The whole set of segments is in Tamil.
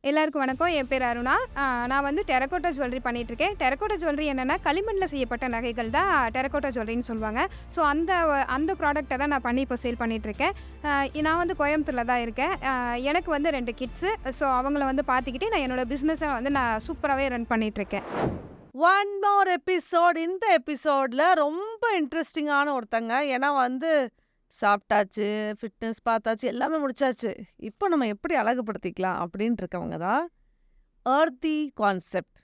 எல்லாருக்கும் வணக்கம். என் பேர் அருணா. நான் வந்து டெரகோட்டா ஜுவல்லரி பண்ணிகிட்ருக்கேன். டெரகோட்டா ஜுவல்லரி என்னென்னா, களிமண்ணில் செய்யப்பட்ட நகைகள் தான் டெரகோட்டா ஜுவல்லரின்னு சொல்லுவாங்க. ஸோ அந்த ப்ராடக்ட்டை தான் நான் பண்ணி இப்போ சேல் பண்ணிகிட்ருக்கேன். நான் வந்து கோயம்புத்தூரில் தான் இருக்கேன். எனக்கு வந்து 2 கிட்ஸு. ஸோ அவங்கள வந்து பார்த்துக்கிட்டு நான் என்னோடய பிஸ்னஸை வந்து நான் சூப்பராகவே ரன் பண்ணிகிட்ருக்கேன். One more episode. இந்த எபிசோடில் ரொம்ப இன்ட்ரெஸ்டிங்கான ஒருத்தங்க. ஏன்னா வந்து சாப்பிட்டாச்சு, ஃபிட்னஸ் பார்த்தாச்சு, எல்லாமே முடிச்சாச்சு. இப்போ நம்ம எப்படி அழகுபடுத்திக்கலாம் அப்படின்ட்டு இருக்கவங்க தான் எர்த்தி கான்செப்ட்.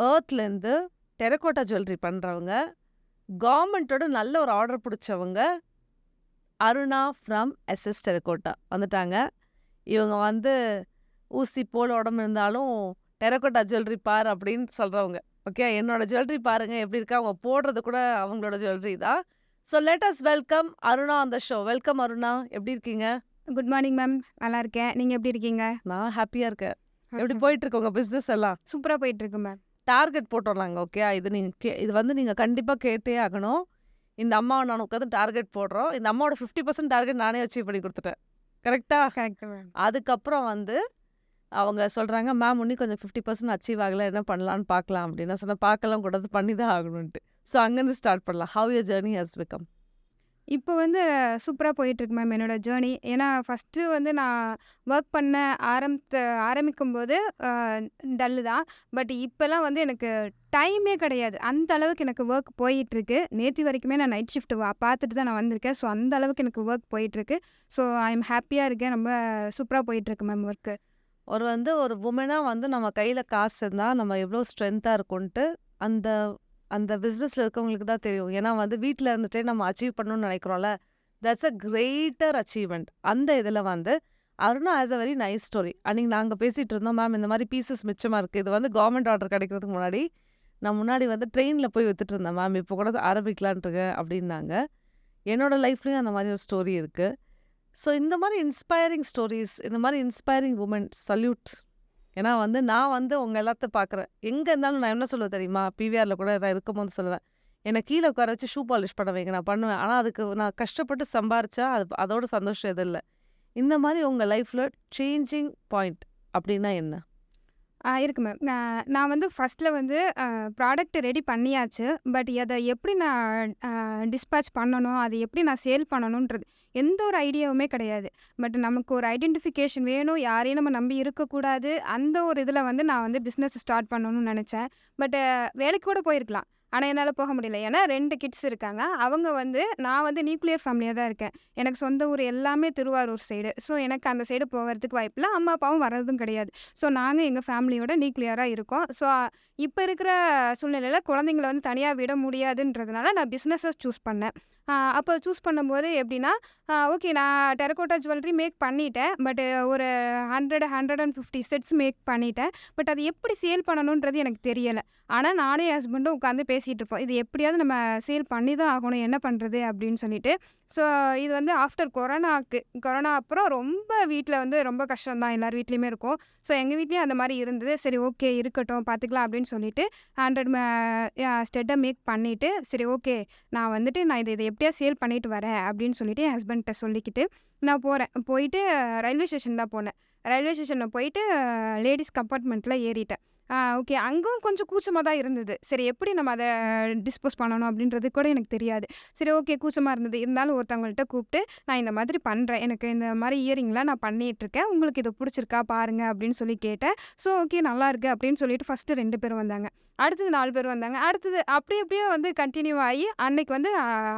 ஏர்த்லேருந்து டெரகோட்டா ஜுவல்லரி பண்ணுறவங்க, கவர்மெண்ட்டோட நல்ல ஒரு ஆர்டர் பிடிச்சவங்க அருணா ஃப்ரம் எஸ்எஸ் டெரகோட்டா வந்துட்டாங்க. இவங்க வந்து ஊசி போல் உடம்பு இருந்தாலும் டெரகோட்டா ஜுவல்லரி பார் அப்படின்னு சொல்கிறவங்க. ஓகே, என்னோட ஜுவல்லரி பாருங்கள் எப்படி இருக்கா, அவங்க போடுறது கூட அவங்களோட ஜுவல்லரி தான். So let us welcome Aruna on the show. Welcome Aruna, எப்படி இருக்கீங்க? Good morning ma'am. நல்லா இருக்கேன். நீங்கள் எப்படி இருக்கீங்க? நான் ஹாப்பியாக இருக்கேன். எப்படி போயிட்டுருக்கு உங்கள் பிஸ்னஸ் எல்லாம்? சூப்பராக போயிட்டுருக்கு மேம். டார்கெட் போட்டுடலாங்க. ஓகே, இது வந்து நீங்கள் கண்டிப்பாக கேட்டே ஆகணும். இந்த அம்மாவை நான் உட்காந்து டார்கெட் போடுறோம். இந்த அம்மாவோட 50% டார்கெட் நானே அச்சீவ் பண்ணி கொடுத்துட்டேன். கரெக்டாக? Correct ma'am. அதுக்கப்புறம் வந்து அவங்க சொல்கிறாங்க, மேம் இன்னும் கொஞ்சம் 50% அச்சீவ் ஆகலை, என்ன பண்ணலான்னு பார்க்கலாம் அப்படின்னு. நான் சொன்னேன், பார்க்கலாம் கூடாது, பண்ணி தான் ஆகணுன்ட்டு. ஸோ அங்கேருந்து ஸ்டார்ட் பண்ணலாம். Have your journey has become? இப்போ வந்து சூப்பராக போயிட்டுருக்கு மேம் என்னோடய ஜேர்னி. ஏன்னா ஃபஸ்ட்டு வந்து நான் ஒர்க் பண்ண ஆரம்பிக்கும்போது டல்லு தான். பட் இப்போலாம் வந்து எனக்கு டைமே கிடையாது. அந்த அளவுக்கு எனக்கு ஒர்க் போயிட்டுருக்கு. நேற்று வரைக்குமே நான் நைட் ஷிஃப்ட் பார்த்துட்டு தான் நான் வந்திருக்கேன். ஸோ அந்த அளவுக்கு எனக்கு ஒர்க் போயிட்டுருக்கு. ஸோ ஐ எம் ஹாப்பியாக இருக்கேன். ரொம்ப சூப்பராக போயிட்டுருக்கு மேம் ஒர்க்கு. ஒரு உமனாக வந்து நம்ம கையில் காசு இருந்தால் நம்ம எவ்வளோ ஸ்ட்ரென்த்தாக இருக்கும்ன்ட்டு அந்த அந்த பிஸ்னஸில் இருக்கவங்களுக்கு தான் தெரியும். ஏன்னா வந்து வீட்டில் இருந்துகிட்டே நம்ம அச்சீவ் பண்ணணும்னு நினைக்கிறோம்ல, தட்ஸ் அ கிரேட்டர் அச்சீவ்மெண்ட். அந்த இதில் வந்து Aruna has a very nice story. அன்றைக்கி நாங்கள் பேசிகிட்டு இருந்தோம், மேம் இந்த மாதிரி பீசஸ் மிச்சமாக இருக்குது, இது வந்து கவர்மெண்ட் ஆர்டர் கிடைக்கிறதுக்கு முன்னாடி நான் முன்னாடி வந்து ட்ரெயினில் போய் வித்துட்டு இருந்தேன் மேம், இப்போ கூட ஆரம்பிக்கலான்ட்டுருக்கேன் அப்படின்னாங்க. என்னோடய லைஃப்லேயும் அந்த மாதிரி ஒரு ஸ்டோரி இருக்குது. ஸோ இந்த மாதிரி இன்ஸ்பைரிங் ஸ்டோரிஸ், இந்த மாதிரி இன்ஸ்பைரிங் உமன் சல்யூட். ஏன்னா வந்து நான் வந்து உங்கள் எல்லாத்தையும் பார்க்குறேன். எங்கே இருந்தாலும் நான் என்ன சொல்லுவேன் தெரியுமா, பிவிஆரில் கூட நான் இருக்கும்போது சொல்லுவேன், என்னை கீழே உட்கார வச்சு ஷூ பாலிஷ் பண்ண வைங்க, நான் பண்ணுவேன். ஆனால் அதுக்கு நான் கஷ்டப்பட்டு சம்பாரிச்சா அதோட சந்தோஷம் எதுவும் இல்லை. இந்த மாதிரி உங்கள் லைஃப்பில் சேஞ்சிங் பாயிண்ட் அப்படின்னா என்ன? இருக்கு மேம். நான் வந்து ஃபஸ்ட்டில் வந்து ப்ராடக்ட் ரெடி பண்ணியாச்சு. பட் அதை எப்படி நான் டிஸ்பேட்ச் பண்ணணும், அதை எப்படி நான் சேல் பண்ணணுன்றது எந்த ஒரு ஐடியாவுமே கிடையாது. பட் நமக்கு ஒரு ஐடென்டிஃபிகேஷன் வேணும், யாரையும் நம்ம நம்பி இருக்கக்கூடாது. அந்த ஒரு இதில் வந்து நான் வந்து பிஸ்னஸ் ஸ்டார்ட் பண்ணணும்னு நினச்சேன். பட் வேலைக்கு கூட போயிருக்கலாம். ஆனால் என்னால் போக முடியல. ஏன்னா 2 கிட்ஸ் இருக்காங்க. அவங்க வந்து நான் வந்து நியூக்ளியர் ஃபேமிலியாக தான் இருக்கேன். எனக்கு சொந்த ஊர் எல்லாமே திருவாரூர் சைடு. ஸோ எனக்கு அந்த சைடு போகிறதுக்கு வாய்ப்பில்லை. அம்மா அப்பாவும் வர்றதும் கிடையாது. ஸோ நாங்கள் எங்கள் ஃபேமிலியோட நியூக்ளியராக இருக்கோம். ஸோ இப்போ இருக்கிற சூழ்நிலையில் குழந்தைங்கள வந்து தனியாக விட முடியாதுன்றதுனால நான் பிஸ்னஸை சூஸ் பண்ணேன். அப்போ சூஸ் பண்ணும்போது எப்படின்னா, ஓகே நான் டெரகோட்டா ஜுவல்லரி மேக் பண்ணிட்டேன். பட் ஒரு 150 செட்ஸ் மேக் பண்ணிட்டேன். பட் அது எப்படி சேல் பண்ணணுன்றது எனக்கு தெரியலை. ஆனால் நானே என் ஹஸ்பண்டும் உட்காந்து பேசிகிட்டு இருப்போம், இது எப்படியாவது நம்ம சேல் பண்ணி தான் ஆகணும், என்ன பண்ணுறது அப்படின்னு சொல்லிட்டு. ஸோ இது வந்து ஆஃப்டர் கொரோனா அப்புறம் ரொம்ப வீட்டில் வந்து ரொம்ப கஷ்டம் தான், எல்லார் வீட்லேயுமே இருக்கும். ஸோ எங்கள் வீட்லேயும் அந்த மாதிரி இருந்தது. சரி ஓகே இருக்கட்டும் பார்த்துக்கலாம் அப்படின்னு சொல்லிட்டு 100 ஸ்டெட்டை மேக் பண்ணிவிட்டு, சரி ஓகே நான் வந்துட்டு நான் இதை எப்படியா சேல் பண்ணிட்டு வரேன் அப்படின்னு சொல்லிட்டு என் ஹஸ்பண்ட்கிட்ட சொல்லிக்கிட்டு நான் போயிட்டு ரயில்வே ஸ்டேஷன் தான் போனேன். ரயில்வே ஸ்டேஷனில் போயிட்டு லேடிஸ் கம்பார்ட்மெண்ட்டில் ஏறிட்டேன். ஓகே அங்கும் கொஞ்சம் கூச்சமாக தான் இருந்தது. சரி எப்படி நம்ம அதை டிஸ்போஸ் பண்ணணும் அப்படின்றது கூட எனக்கு தெரியாது. சரி ஓகே கூச்சமாக இருந்தது. இருந்தாலும் ஒருத்தவங்கள்ட்ட கூப்பிட்டு, நான் இந்த மாதிரி பண்ணுறேன், எனக்கு இந்த மாதிரி இயரிங்லாம் நான் பண்ணிகிட்ருக்கேன், உங்களுக்கு இது பிடிச்சிருக்கா பாருங்கள் அப்படின்னு சொல்லி கேட்டேன். ஸோ ஓகே நல்லாயிருக்கு அப்படின்னு சொல்லிட்டு ஃபஸ்ட்டு 2 பேர் வந்தாங்க. அடுத்தது 4 பேர் வந்தாங்க. அடுத்தது அப்படியே வந்து கண்டினியூ ஆகி அன்னைக்கு வந்து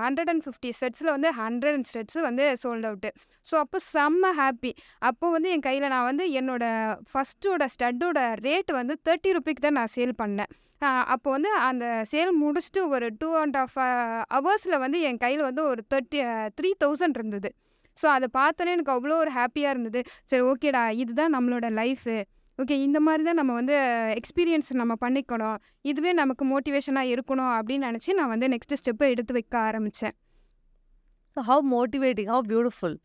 150 செட்ஸில் வந்து 100 செட்ஸு வந்து சோல்ட் அவுட்டு. ஸோ அப்போ செம்ம ஹாப்பி. அப்போ வந்து என் கையில் நான் வந்து என்னோடய ஃபஸ்ட்டோட ஸ்டட்டோட ரேட்டு வந்து 30 ரூபிக்கு தான் நான் சேல் பண்ணேன். அப்போ வந்து அந்த சேல் முடிச்சுட்டு ஒரு 2.5 ஹவர்ஸில் வந்து என் கையில் வந்து ஒரு 3,000 இருந்தது. ஸோ அதை பார்த்தோன்னே எனக்கு அவ்வளோ ஒரு ஹாப்பியாக இருந்தது. சரி ஓகேடா இதுதான் நம்மளோட லைஃபு. ஓகே இந்த மாதிரி தான் நம்ம வந்து எக்ஸ்பீரியன்ஸ் நம்ம பண்ணிக்கணும், இதுவே நமக்கு மோட்டிவேஷனாக இருக்கணும் அப்படின்னு நினச்சி நான் வந்து நெக்ஸ்ட்டு ஸ்டெப்பை எடுத்து வைக்க ஆரம்பித்தேன். So how motivating, have beautiful.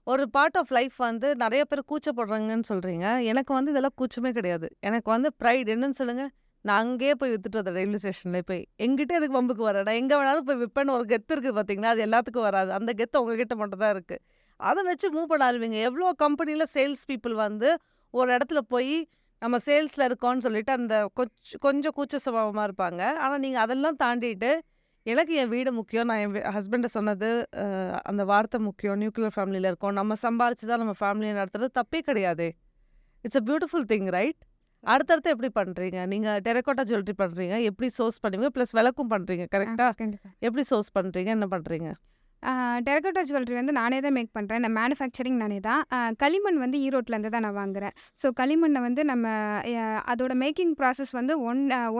ஒரு பார்ட் ஆஃப் லைஃப் வந்து நிறைய பேர் கூச்சப்படுறாங்கன்னு சொல்கிறீங்க. எனக்கு வந்து இதெல்லாம் கூச்சமே கிடையாது. எனக்கு வந்து ப்ரைட் என்னன்னு சொல்லுங்கள், நான் அங்கேயே போய் வித்துட்டு வந்தேன் ரயில்வே ஸ்டேஷன்லேயே போய். எங்கிட்ட எதுக்கு வம்புக்கு வரேன், நான் எங்கே வேணாலும் போய் விற்பேன்னு ஒரு கெத்து இருக்குது பார்த்தீங்களா, அது எல்லாத்துக்கும் வராது. அந்த கெத்து உங்ககிட்ட மட்டும் தான் இருக்குது. அதை வச்சு மூவ் பண்ண ஆரம்பிங்க. எவ்வளோ கம்பெனியில் சேல்ஸ் பீப்புள் வந்து ஒரு இடத்துல போய் நம்ம சேல்ஸ்ல இருக்கோம்னு சொல்லிட்டு அந்த கொஞ்சம் கூச்ச சுபாவமா இருப்பாங்க. ஆனா நீங்க அதெல்லாம் தாண்டிட்டு, எனக்கு என் வீடு முக்கியம். நான் என் ஹஸ்பண்ட சொன்னது அந்த வார்த்தை முக்கியம். நியூக்ளியர் ஃபேமிலில இருக்கோம். நம்ம சம்பாரிச்சு தான் நம்ம ஃபேமிலிய நடத்துறது தப்பே கிடையாதே! It's a beautiful thing right? அடுத்தடுத்து எப்படி பண்றீங்க? நீங்க டெரகோட்டா ஜுவல்லரி பண்றீங்க. எப்படி சோர்ஸ் பண்ணுவீங்க? பிளஸ் விளக்கும் பண்றீங்க. கரெக்ட்டா? கண்டிப்பா. எப்படி சோர்ஸ் பண்றீங்க? என்ன பண்றீங்க? டெரகோட்டா ஜுவல்லரி வந்து நானே தான் மேக் பண்ணுறேன். நான் மேனுஃபேக்சரிங் நானே தான். களிமண் வந்து ஈரோட்லேருந்து தான் நான் வாங்குறேன். ஸோ களிமண்ண வந்து நம்ம அதோட மேக்கிங் ப்ராசஸ் வந்து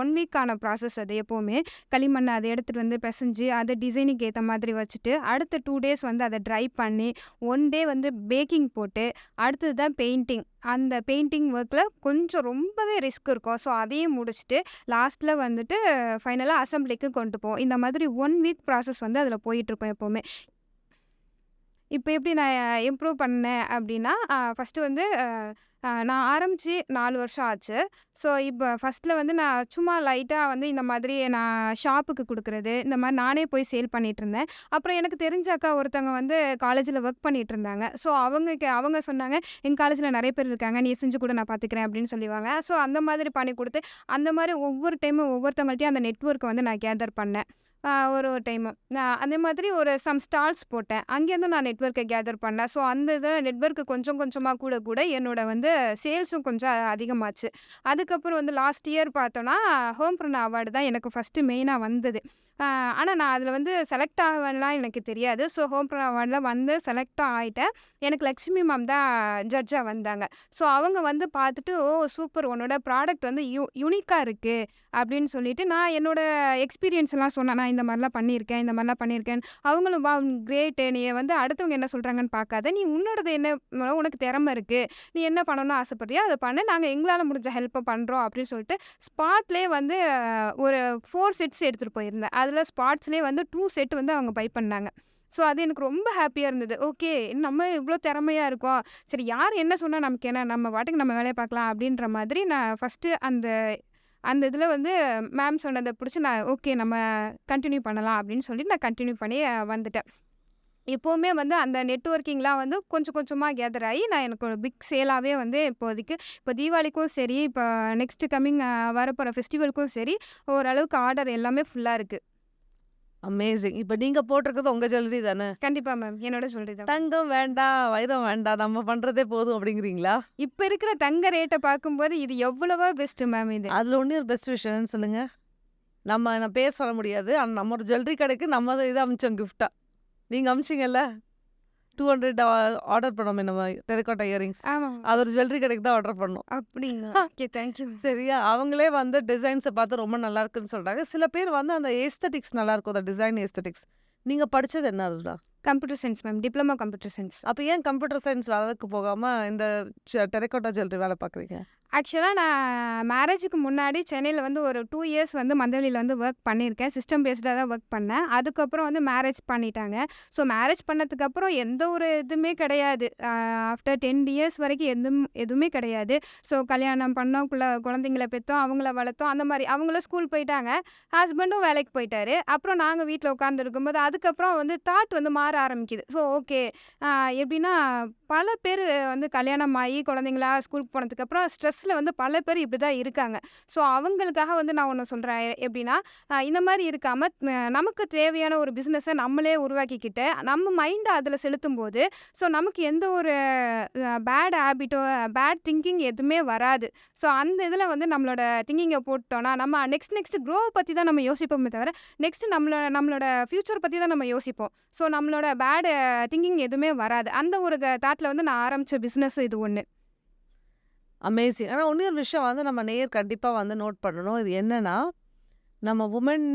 ஒன் வீக்கான ப்ராசஸ் அது எப்போவுமே. களிமண்ண அத எடுத்துட்டு வந்து பெசஞ்சு, அத டிசைனுக்கு ஏத்த மாதிரி வச்சுட்டு, அடுத்த 2 டேஸ் வந்து அத ட்ரை பண்ணி, 1 டே வந்து பேக்கிங் போட்டு, அடுத்தது தான் பெயிண்டிங். அந்த பெயிண்டிங் ஒர்க்ல கொஞ்சம் ரொம்பவே ரிஸ்க் இருக்கும். ஸோ அதையும் முடிச்சுட்டு, லாஸ்ட்ல வந்துட்டு ஃபைனலா அசெம்பிளிக்கு கொண்டு போவோம். இந்த மாதிரி 1 வீக் ப்ராசஸ் வந்து அதில போயிட்டுருக்கும் எப்பவுமே. இப்ப எப்படி நான் இம்ப்ரூவ் பண்ணேன் அப்படின்னா, ஃபர்ஸ்ட்டு வந்து நான் ஆரம்பிச்சு 4 வருஷம் ஆச்சு. ஸோ, இப்ப ஃபர்ஸ்ட்ல வந்து நான் சும்மா லைட்டா வந்து இந்த மாதிரி நான் ஷாப்புக்கு குடுக்குறது, இந்த மாரி நானே போய் சேல் பண்ணிட்டுருந்தேன். அப்புறம் எனக்கு தெரிஞ்ச அக்கா ஒருத்தவங்க வந்து காலேஜ்ல ஒர்க் பண்ணிட்டுருந்தாங்க. ஸோ, அவங்க சொன்னாங்க, "எங்க காலேஜ்ல நெறைய பேர் இருக்காங்க. நீ செஞ்சு குடு நான் பார்த்துக்கிறேன்" அப்படின்னு சொல்லிவாங்க. ஸோ, அந்த மாதிரி பண்ணி குடுத்து, அந்த மாரி ஒவ்வொரு டைமும் ஒவ்வொருத்தவங்கள்ட்டயும் அந்த நெட்வொர்க்க வந்து நான் கேதர் பண்ணேன். ஒரு டைமு. நான் அதே மாதிரி ஒரு சம் ஸ்டால்ஸ் போட்டேன். அங்கேருந்து நான் நெட்வொர்க்க கேதர் பண்ணேன். ஸோ, அந்த இதில நெட்வொர்க் கொஞ்சம் கொஞ்சமா கூட என்னோட வந்து சேல்ஸும் கொஞ்சம் அதிகமாச்சு. அதுக்கப்புறம் வந்து லாஸ்ட் இயர் பார்த்தோன்னா, ஹோம்பிரன் அவார்டு தான் எனக்கு ஃபர்ஸ்ட்டு மெயினா வந்தது. ஆனா நான் அதில வந்து செலக்ட் ஆவேன்லாம் எனக்கு தெரியாது. ஸோ, ஹோம்பிரன் அவார்ட்ல வந்து செலக்டும் ஆயிட்டேன். எனக்கு லக்ஷ்மி மேம் தான் ஜட்ஜா வந்தாங்க. ஸோ, அவங்க வந்து பார்த்துட்டு, "ஓ! சூப்பர் உன்னோட ப்ராடக்ட் வந்து யூனிக்கா இருக்கு" அப்படின்னு சொல்லிட்டு, நான் என்னோட எக்ஸ்பீரியன்ஸ்லாம் சொன்னேன். நான் இந்த மாரிலாம் பண்ணியிருக்கேன், இந்த மாரிலாம் பண்ணியிருக்கேன். அவங்களும் "வாவ்! கிரேட்டு. நீ வந்து அடுத்தவங்க என்ன சொல்றாங்கன்னு பார்க்காத. நீ உன்னோடது என்ன உனக்கு திறமை இருக்கு. நீ என்ன பண்ணணும்னு ஆசைப்படுறியோ அத பண்ணு. நாங்க எங்களால முடிஞ்ச ஹெல்ப்ப பண்றோம்" அப்படின்னு சொல்லிட்டு, ஸ்பாட்லயே வந்து ஒரு 4 செட்ஸ் எடுத்துட்டு போயிருந்தேன். அதில ஸ்பாட்ஸ்லயே வந்து 2 செட் வந்து அவங்க பை பண்ணாங்க. ஸோ, அது எனக்கு ரொம்ப ஹேப்பியா இருந்தது. ஓகே, நம்ம இவ்ளோ திறமையா இருக்கோம். சரி யார் என்ன சொன்னா நமக்கு என்ன? நம்ம பாட்டுக்கு நம்ம வேலைய பார்க்கலாம் அப்படின்ற மாதிரி நான் ஃபர்ஸ்ட்டு அந்த அந்த இதில வந்து மேம் சொன்னத புடிச்சு நான் ஓகே நம்ம கன்டின்யூ பண்ணலாம் அப்படின்னு சொல்லிட்டு நான் கன்டின்யூ பண்ணி வந்துட்டேன். எப்பவுமே வந்து அந்த நெட்வொர்க்கிங்லாம் வந்து கொஞ்சம் கொஞ்சமா கேதர் ஆயி, நான் எனக்கு ஒரு பிக் சேலாவே வந்து இப்போதைக்கு இப்போ தீபாவளிக்கும் சரி, இப்போ நெக்ஸ்ட் கம்மிங் வரப்போற ஃபெஸ்டிவலுக்கும் சரி, ஓரளவுக்கு ஆர்டர் எல்லாமே ஃபுல்லா இருக்கு. அமேசிங். இப்ப நீங்க போட்டிருக்கிறது உங்க ஜுவல்லரி தானே? கண்டிப்பா மேம். என்னோட ஜுவல்லரி தான். தங்கம் வேண்டாம், வைரம் வேண்டாம். நம்ம பண்றதே போதும் அப்படிங்கிறீங்களா? இப்ப இருக்கிற தங்க ரேட்ட பார்க்கும்போது இது எவ்வளவோ பெஸ்ட் மேம் இது. அதுல ஒண்ணே ஒரு பெஸ்ட் விஷயம் என்னன்னு சொல்லுங்க? நான் பேர் சொல்ல முடியாது. ஆனா நம்ம ஒரு ஜுவல்லரி கடைக்கு நம்ம இத அனுப்பிச்சோம் கிஃப்ட்டா. நீங்க அனுப்பிச்சீங்கல்ல? 200 ஆர்டர் பண்ணோமே நம்ம டெரகோட்டா இயரிங்ஸ். ஆமா. அது ஒரு ஜுவல்லரி கடைக்கு தான் ஆர்டர் பண்ணோம். அப்படிங்களா? Okay thank you. சரியா? அவங்களே வந்து டிசைன்ஸ பார்த்து ரொம்ப நல்லா இருக்குன்னு சொல்றாங்க. சில பேர் வந்து அந்த ஏஸ்தெடிக்ஸ் நல்லா இருக்கும். அந்த டிசைன் ஏஸ்தெடிக்ஸ். நீங்க படிச்சது என்ன அதுல? Computer science ma'am. Diploma computer science. அப்ப ஏன் கம்ப்யூட்டர் சயன்ஸ் வேலைக்கு போகாம இந்த டெரகோட்டா ஜுவல்லரி வேலை பார்க்குறீங்க? ஆக்சுவலா நான் மேரேஜுக்கு முன்னாடி சென்னையில வந்து ஒரு 2 இயர்ஸ் வந்து மந்தவெளியில வந்து ஒர்க் பண்ணியிருக்கேன். சிஸ்டம் பேஸ்டா தான் ஒர்க் பண்ணேன். அதுக்கப்புறம் வந்து மேரேஜ் பண்ணிட்டாங்க. ஸோ மேரேஜ் பண்ணதுக்கப்புறம் எந்த ஒரு இதுவுமே கிடையாது. ஆஃப்டர் 10 இயர்ஸ் வரைக்கும் எதுவுமே கிடையாது. ஸோ கல்யாணம் பண்ணோம், குழந்தைங்கள பெத்தோம், அவங்கள வளர்த்தோம். அந்த மாரி அவங்களும் ஸ்கூல் போயிட்டாங்க. ஹஸ்பண்டும் வேலைக்கு போயிட்டாரு. அப்புறம் நாங்க வீட்ல உட்காந்துருக்கும்போது, அதுக்கப்புறம் வந்து தாட் வந்து மாற ஆரம்பிக்குது. ஸோ ஓகே எப்படின்னா, பல பேர் வந்து கல்யாணம் ஆகி குழந்தைங்களா ஸ்கூலுக்கு போனதுக்கப்புறம் ஸ்ட்ரெஸ்ல வந்து பல பேர் இப்படி தான் இருக்காங்க. ஸோ அவங்களுக்காக வந்து நான் ஒண்ணு சொல்றேன். எப்படின்னா, இந்த மாரி இருக்காம நமக்கு தேவையான ஒரு பிசினஸ நம்மளே உருவாக்கிக்கிட்டு, நம்ம மைண்ட அதில செலுத்தும்போது, ஸோ நமக்கு எந்த ஒரு பேட் ஹேபிட்டோ, பேட் திங்கிங் எதுவுமே வராது. ஸோ அந்த இதில வந்து நம்மளோட திங்கிங்க போட்டோம்னா, நம்ம நெக்ஸ்ட் க்ரோவ பத்தி தான் நம்ம யோசிப்போமே தவிர, நெக்ஸ்ட் நம்மளோட ஃபியூச்சர் பத்தி தான் நம்ம யோசிப்போம். ஸோ நம்மளோட பேட் திங்கிங் எதுவுமே வராது. அந்த ஒரு தாட்ல வந்து நான் ஆரம்பிச்ச பிசினஸ் இது ஒண்ணு. அமேசிங். ஆனா இன்னொரு விஷயம் வந்து நம்ம நேயர் கண்டிப்பா வந்து நோட் பண்ணணும். இது என்னன்னா, நம்ம வுமன்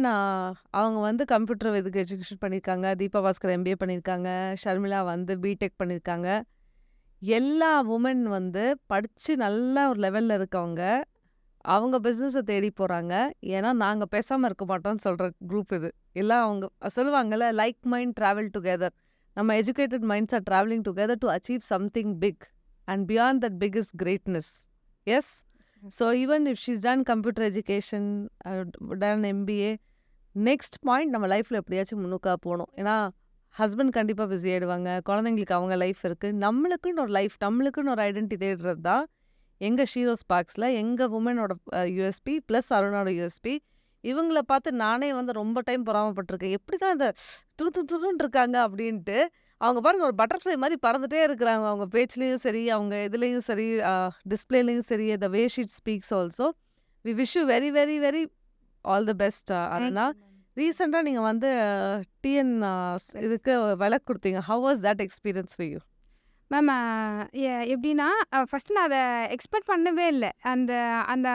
அவங்க வந்து கம்ப்யூட்டர் எஜுகேஷன் பண்ணியிருக்காங்க. தீபா பாஸ்கர் எம்பிஏ பண்ணியிருக்காங்க. ஷர்மிளா வந்து பிடெக் பண்ணியிருக்காங்க. எல்லா வுமன் வந்து படிச்சு நல்ல ஒரு லெவல்ல இருக்கவங்க. அவங்க பிசினஸ தேடி போறாங்க. ஏன்னா, நாங்க பேசாம இருக்க மாட்டோம்னு சொல்ற குரூப் இது. எல்லாம் அவங்க சொல்லுவாங்கல்ல, லைக் மைண்ட் டிராவல் டுகெதர். நம்ம educated minds are travelling together to achieve something big. And beyond that big is greatness. Yes? So even if she's done computer education, done MBA, next point நம்ம லைஃப்ல எப்படியாச்சும் முன்னுக்கா போகணும். ஏன்னா ஹஸ்பண்ட் கண்டிப்பாக பிஸி ஆயிடுவாங்க. குழந்தைங்களுக்கு அவங்க லைஃப் இருக்கு. நம்மளுக்குன்னு ஒரு லைஃப், நம்மளுக்குன்னு ஒரு ஐடென்டிட்டி தேடுறது தான் எங்கள் ஷீரோ ஸ்பார்க்ஸில் எங்கள் உமனோட யூஎஸ்பி ப்ளஸ் அருணோட யூஎஸ்பி. இவங்கள பார்த்து நானே வந்து ரொம்ப டைம் பொறாமப்பட்டிருக்கேன். எப்படி தான் இந்த துருன்னு இருக்காங்க அப்படின்ட்டு. அவங்க பாருங்க ஒரு பட்டர்ஃப்ளை மாதிரி பறந்துட்டே இருக்கிறாங்க. அவங்க பேச்சுலேயும் சரி, அவங்க இதுலேயும் சரி, டிஸ்பிளேலையும் சரி, the way she speaks also. We wish you very very very all the best Aruna. ரீசெண்டாக நீங்கள் வந்து டிஎன் இதுக்கு விளக்கு கொடுத்தீங்க. How was that experience for you? Ma'am எப்படின்னா ஃபஸ்ட்டு நான் அதை எக்ஸ்பெக்ட் பண்ணவே இல்லை. அந்த அந்த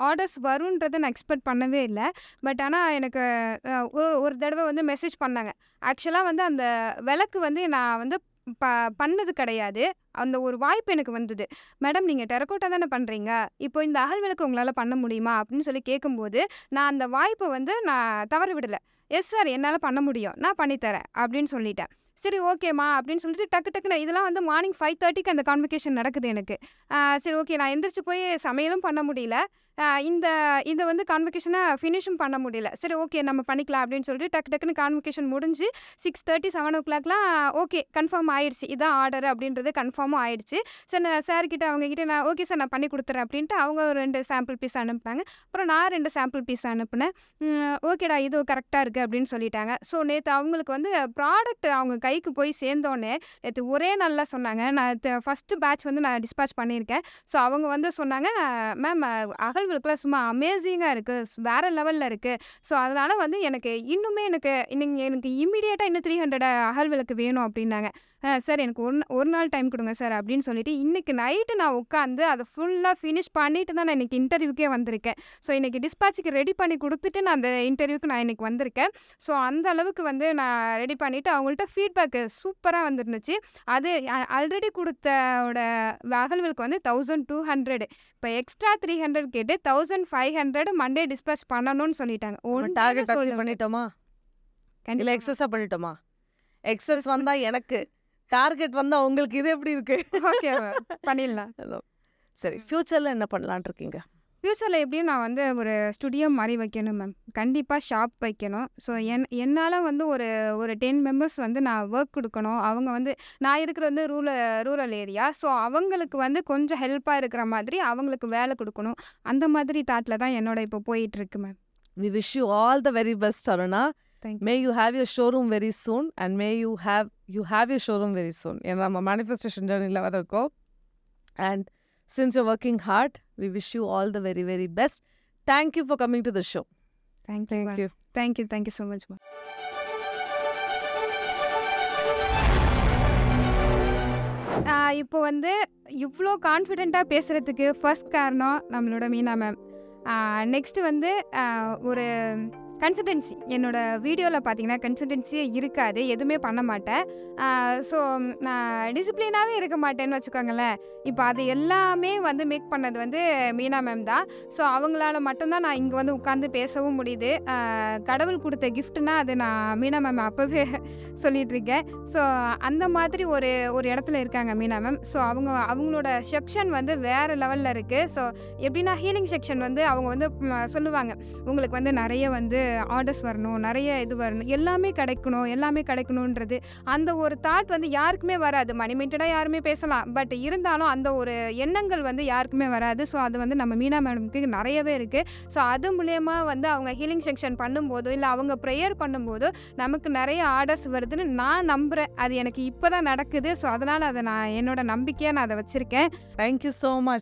ஆர்டர்ஸ் வருன்றதை நான் எக்ஸ்பெக்ட் பண்ணவே இல்லை. பட் ஆனால் எனக்கு ஒரு தடவை வந்து மெசேஜ் பண்ணாங்க. ஆக்சுவலாக வந்து அந்த விளக்கு வந்து நான் வந்து பண்ணது கிடையாது. அந்த ஒரு வாய்ப்பு எனக்கு வந்தது. மேடம் நீங்கள் டெரக்கோட்டா தானே பண்ணுறீங்க, இப்போ இந்த அகல் விளக்கு உங்களால் பண்ண முடியுமா அப்படின்னு சொல்லி கேட்கும்போது நான் அந்த வாய்ப்பை வந்து நான் தவற விடலை. எஸ் சார் என்னால் பண்ண முடியும், நான் பண்ணித்தரேன் அப்படின்னு சொல்லிட்டேன். சரி ஓகேம்மா அப்படின்னு சொல்லிட்டு டக்குன்னு இதெல்லாம் வந்து மார்னிங் 5:30க்கு அந்த கான்வெகேஷன் நடக்குது எனக்கு. சரி ஓகே நான் எந்திரிச்சு போய் சமையலும் பண்ண முடியல, இந்த இதை வந்து கான்வெகேஷனை ஃபினிஷும் பண்ண முடியல. சரி ஓகே நம்ம பண்ணிக்கலாம் அப்படின்னு சொல்லிட்டு டக்குன்னு கான்வெகேஷன் முடிஞ்சு 6:30 7 o'clockலாம் ஓகே கன்ஃபார்ம் ஆயிடுச்சு, இதான் ஆர்டர் அப்படின்றது கன்ஃபார்மும் ஆயிடுச்சு. சரி நான் சார்கிட்ட அவங்ககிட்ட நான் ஓகே சார் நான் பண்ணி கொடுத்துறேன் அப்படின்ட்டு அவங்க ஒரு 2 சாம்பிள் பீஸ் அனுப்புனாங்க. அப்புறம் நான் 2 சாம்பிள் பீஸ் அனுப்புனேன். ஓகேடா இது கரெக்டாக இருக்குது அப்படின்னு சொல்லிட்டாங்க. ஸோ நேற்று அவங்களுக்கு வந்து ப்ராடக்ட் அவங்க கைக்கு போய் சேர்ந்தோடனே நேற்று ஒரே நல்லா சொன்னாங்க. நான் ஃபஸ்ட்டு பேட்ச் வந்து நான் டிஸ்பேச் பண்ணியிருக்கேன். ஸோ அவங்க வந்து சொன்னாங்க, மேம் அகல் விளக்குலாம் சும்மா அமேசிங்காக இருக்குது, வேறு லெவலில் இருக்குது. ஸோ அதனால் வந்து எனக்கு இன்னுமே எனக்கு இம்மிடியேட்டாக இன்னும் 300 அகல் விளக்கு வேணும் அப்படின்னாங்க. சார் எனக்கு ஒரு நாள் டைம் கொடுங்க சார் அப்படின்னு சொல்லிட்டு இன்றைக்கி நைட்டு நான் உட்காந்து அதை ஃபுல்லாக ஃபினிஷ் பண்ணிட்டு தான் நான் இன்றைக்கி இன்டர்வியூக்கே வந்திருக்கேன். ஸோ இன்றைக்கி டிஸ்பேச்சுக்கு ரெடி பண்ணி கொடுத்துட்டு நான் அந்த இன்டர்வியூக்கு நான் இன்றைக்கி வந்திருக்கேன். ஸோ அந்த அளவுக்கு வந்து நான் ரெடி பண்ணிவிட்டு அவங்கள்ட்ட ஃபீட்பேக்கு சூப்பராக வந்துருந்துச்சு. அது ஆல்ரெடி கொடுத்தோட அகல் விளக்கு வந்து 1200, இப்போ எக்ஸ்ட்ரா 300 கேட்டு 1500 மண்டே டிஸ்பேச் பண்ணணும்னு சொல்லிட்டாங்க. டார்கெட் அச்சீவ் பண்ணிட்டோமா இல்லை எக்ஸஸாக பண்ணிட்டோமா? எக்ஸஸ் வந்தால் எனக்கு, டார்கெட் வந்தால் உங்களுக்கு, இது எப்படி இருக்கு? ஓகே பண்ணிடலாம். சரி ஃப்யூச்சரில் என்ன பண்ணலான் இருக்கீங்க? ஃப்யூச்சரில் எப்படியும் நான் வந்து ஒரு ஸ்டுடியோ மாதிரி வைக்கணும் மேம். கண்டிப்பாக ஷாப் வைக்கணும். ஸோ என்னால் வந்து ஒரு 10 மெம்பர்ஸ் வந்து நான் ஒர்க் கொடுக்கணும். அவங்க வந்து நான் இருக்கிற வந்து ரூரல் ஏரியா. ஸோ அவங்களுக்கு வந்து கொஞ்சம் ஹெல்ப்பாக இருக்கிற மாதிரி அவங்களுக்கு வேலை கொடுக்கணும். அந்த மாதிரி தாட்டில் தான் என்னோட இப்போ போயிட்டுருக்கு ma'am. We wish you all the very best Aruna. May you have your showroom very soon and may you have your showroom very soon. ஏன்னா நம்ம மேனிஃபெஸ்டேஷன் ஜர்னியில் வர இருக்கோம். And since you're working hard, we wish you all the very very best. Thank you for coming to the show. Thank you. Thank you so much ma'am. இப்போ வந்து இவ்வளோ கான்ஃபிடென்ட்டாக பேசுகிறதுக்கு ஃபர்ஸ்ட் காரணம் நம்மளோட மீனா மேம். நெக்ஸ்ட்டு வந்து ஒரு கன்சல்டன்சி, என்னோடய வீடியோவில் பார்த்தீங்கன்னா கன்சல்டன்சியே இருக்காது, எதுவுமே பண்ண மாட்டேன். ஸோ நான் டிசிப்ளினாகவே இருக்க மாட்டேன்னு வச்சுக்கோங்களேன். இப்போ அது எல்லாமே வந்து மேக் பண்ணது வந்து மீனா மேம் தான். ஸோ அவங்களால மட்டும்தான் நான் இங்கே வந்து உட்காந்து பேசவும் முடியுது. கடவுள் கொடுத்த கிஃப்ட்னா அது நான் மீனா மேம் அப்போவே சொல்லிகிட்ருக்கேன். ஸோ அந்த மாதிரி ஒரு இடத்துல இருக்காங்க மீனா மேம். ஸோ அவங்களோட செக்ஷன் வந்து வேறு லெவலில் இருக்குது. ஸோ எப்படின்னா ஹீலிங் செக்ஷன் வந்து அவங்க வந்து சொல்லுவாங்க, உங்களுக்கு வந்து நிறைய வந்து ஆர்டர்ஸ் வரணும், நிறைய இது வரணும், எல்லாமே கிடைக்கணுன்றது அந்த ஒரு தாட் வந்து யாருக்குமே வராது. மணிமெண்டடாக யாருமே பேசலாம், பட் இருந்தாலும் அந்த ஒரு எண்ணங்கள் வந்து யாருக்குமே வராது. ஸோ அது வந்து நம்ம மீனா மேடமுக்கு நிறையவே இருக்குது. ஸோ அது மூலயமா வந்து அவங்க ஹீலிங் செக்ஷன் பண்ணும்போதோ இல்லை அவங்க ப்ரேயர் பண்ணும்போதோ நமக்கு நிறைய ஆர்டர்ஸ் வருதுன்னு நான் நம்புகிறேன். அது எனக்கு இப்போ தான் நடக்குது. ஸோ அதனால் அதை நான் என்னோட நம்பிக்கையாக நான் அதை வச்சுருக்கேன். Thank you so much.